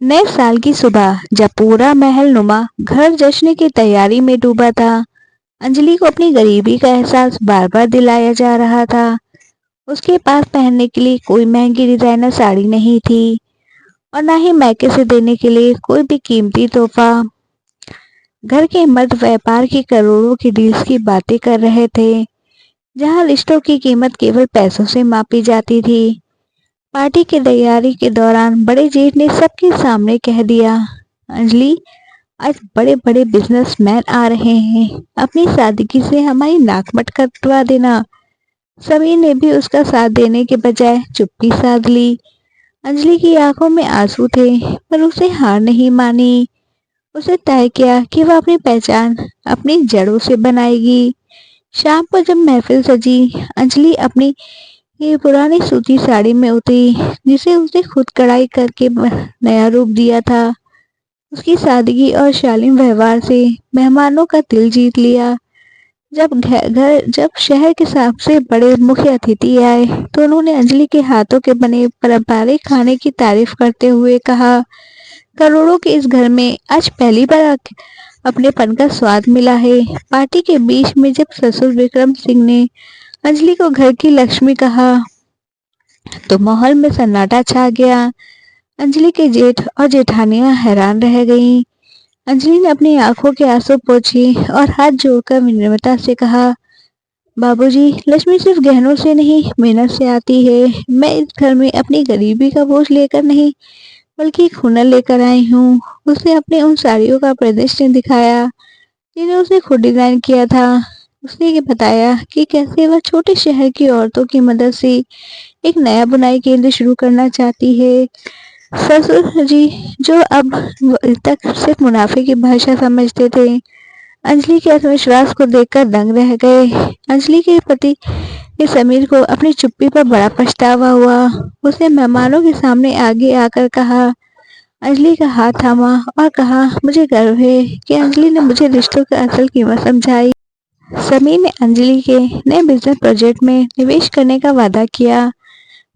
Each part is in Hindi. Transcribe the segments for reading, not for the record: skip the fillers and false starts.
नए साल की सुबह जब पूरा महल नुमा घर जश्न की तैयारी में डूबा था, अंजलि को अपनी गरीबी का एहसास बार बार दिलाया जा रहा था। उसके पास पहनने के लिए कोई महंगी डिजाइनर साड़ी नहीं थी और ना ही मैके से देने के लिए कोई भी कीमती तोहफा। घर के मर्द व्यापार की करोड़ों की डील्स की बातें कर रहे थे, जहां रिश्तों की कीमत केवल पैसों से मापी जाती थी। पार्टी की तैयारी के दौरान बड़े जेठ ने सबके सामने कह दिया, अंजलि, आज बड़े बड़े बिजनेसमैन आ रहे हैं, अपनी सादगी से हमारी नाक मत कटवा देना। समीर ने भी उसका साथ देने के बजाय चुप्पी साध ली। अंजलि की आंखों में आंसू थे, पर उसे हार नहीं मानी। उसे तय किया कि वह अपनी पहचान अपनी जड़ों से बनाएगी। शाम को जब महफिल सजी, अंजलि अपनी ये पुरानी सूती साड़ी में उतरी, जिसे उसने खुद कढ़ाई करके नया रूप दिया था। उसकी सादगी और शालीन व्यवहार से मेहमानों का दिल जीत लिया। जब शहर के सबसे बड़े मुख्य अतिथि आए, तो उन्होंने अंजलि के हाथों के बने पारंपरिक खाने की तारीफ करते हुए कहा, करोड़ों के इस घर में आज पहली बार अपनेपन का स्वाद मिला है। पार्टी के बीच में जब ससुर विक्रम सिंह ने अंजलि को घर की लक्ष्मी कहा, तो माहौल में सन्नाटा छा गया। अंजलि के जेठ और जेठानियां हैरान रह गईं। अंजलि ने अपनी आंखों के आंसू पोंछे और हाथ जोड़कर विनम्रता से कहा, बाबूजी, लक्ष्मी सिर्फ गहनों से नहीं, मेहनत से आती है। मैं इस घर में अपनी गरीबी का बोझ लेकर नहीं, बल्कि एक हुनर लेकर आई हूँ। उसने अपने उन साड़ियों का प्रदर्शन दिखाया जिन्हें उसने खुद डिजाइन किया था। उसने ये बताया कि कैसे वह छोटे शहर की औरतों की मदद से एक नया बुनाई केंद्र शुरू करना चाहती है। ससुर जी, जो अब तक सिर्फ मुनाफे की भाषा समझते थे, अंजलि के आत्मविश्वास को देखकर दंग रह गए। अंजलि के पति के समीर को अपनी चुप्पी पर बड़ा पछतावा हुआ। उसने मेहमानों के सामने आगे आकर कहा, अंजलि का हाथ थामा और कहा, मुझे गर्व है कि अंजलि ने मुझे रिश्तों की असल कीमत समझाई। समीर ने अंजलि के नए बिजनेस प्रोजेक्ट में निवेश करने का वादा किया।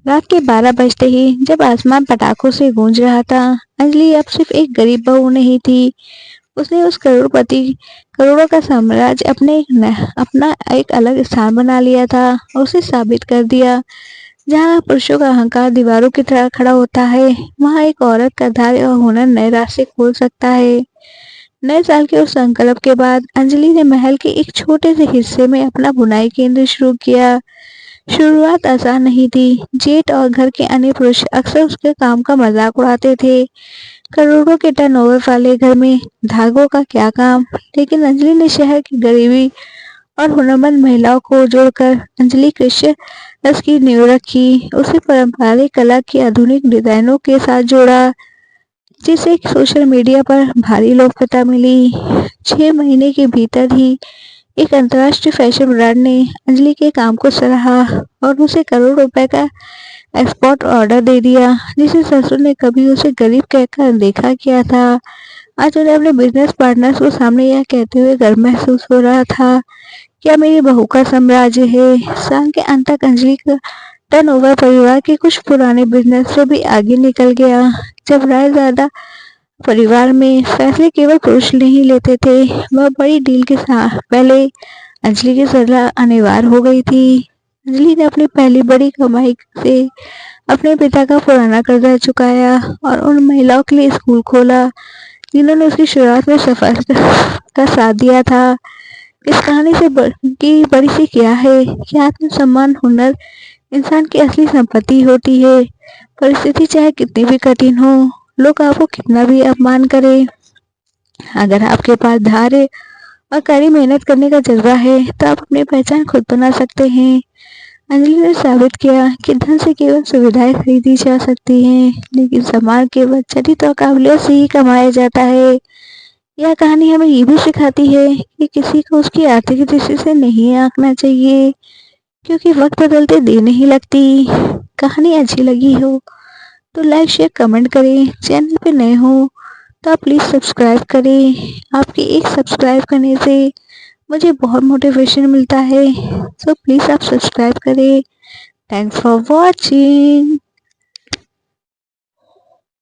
रात के 12 बजते ही जब आसमान पटाखों से गूंज रहा था, अंजलि अब सिर्फ एक गरीब बहू नहीं थी। उसने उस करोड़पति करोड़ों का साम्राज्य अपना एक अलग स्थान बना लिया था। उसे साबित कर दिया, जहाँ पुरुषों का अहंकार दीवारों की तरह खड़ा होता है, वहाँ एक औरत का धैर्य और हुनर नए रास्ते खोल सकता है। नए साल के उस संकल्प के बाद अंजलि ने महल के एक छोटे से हिस्से में अपना बुनाई केंद्र शुरू किया। शुरुआत आसान नहीं थी। जेठ और घर के अन्य पुरुष अक्सर उसके काम का मजाक उड़ाते थे। करोड़ों के टर्नओवर वाले घर में धागों का क्या काम। लेकिन अंजलि ने शहर की गरीबी और हुनरमंद महिलाओं को जोड़कर अंजलि कृष्ण रस की नींव रखी। उसे पारंपरिक कला की आधुनिक डिजाइनों के साथ जोड़ा, जिसे सोशल मीडिया पर भारी लोकप्रियता मिली। 6 महीने के भीतर ही एक अंतर्राष्ट्रीय फैशन ब्रांड ने अंजलि के काम को सराहा और उसे करोड़ रुपए का एक्सपोर्ट ऑर्डर दे दिया, जिसे ससुर ने कभी उसे गरीब कहकर अनदेखा किया था। आज उन्हें अपने बिजनेस पार्टनर्स को सामने यह कहते हुए गर्व महसूस हो रहा था, क्या मेरी बहू का साम्राज्य है। साल के अंत तक अंजलि का टर्नओवर परिवार के कुछ पुराने बिजनेस से भी आगे निकल गया। जब रायजादा परिवार में फैसले केवल पुरुष नहीं लेते थे, वह बड़ी डील के साथ पहले अंजलि की सलाह अनिवार्य हो गई थी। अंजलि ने अपनी पहली बड़ी कमाई से अपने पिता का पुराना कर्जा चुकाया और उन महिलाओं के लिए स्कूल खोला जिन्होंने उसकी शुरुआत में सफलता का साथ दिया था। इस कहानी से की बड़ी सी क्या है कि आत्मसम्मान, हुनर इंसान की असली संपत्ति होती है। परिस्थिति चाहे कितनी भी कठिन हो, लोग आपको कितना भी अपमान करें, अगर आपके पास धैर्य और कड़ी मेहनत करने का जज्बा है, तो आप अपनी पहचान खुद बना सकते हैं। अंजलि ने साबित किया कि धन से केवल सुविधाएं खरीदी जा सकती हैं, लेकिन सम्मान केवल चरित्र और काबिलियत से ही कमाया जाता है। यह कहानी हमें ये भी सिखाती है कि किसी को उसकी आर्थिक दृष्टि से नहीं आंकना चाहिए, क्योंकि वक्त बदलते देर नहीं लगती। कहानी अच्छी लगी हो तो लाइक शेयर कमेंट करें। चैनल पे नए हो तो आप प्लीज़ सब्सक्राइब करें। आपके एक सब्सक्राइब करने से मुझे बहुत मोटिवेशन मिलता है, सो प्लीज़ आप सब्सक्राइब करें। Thanks for watching.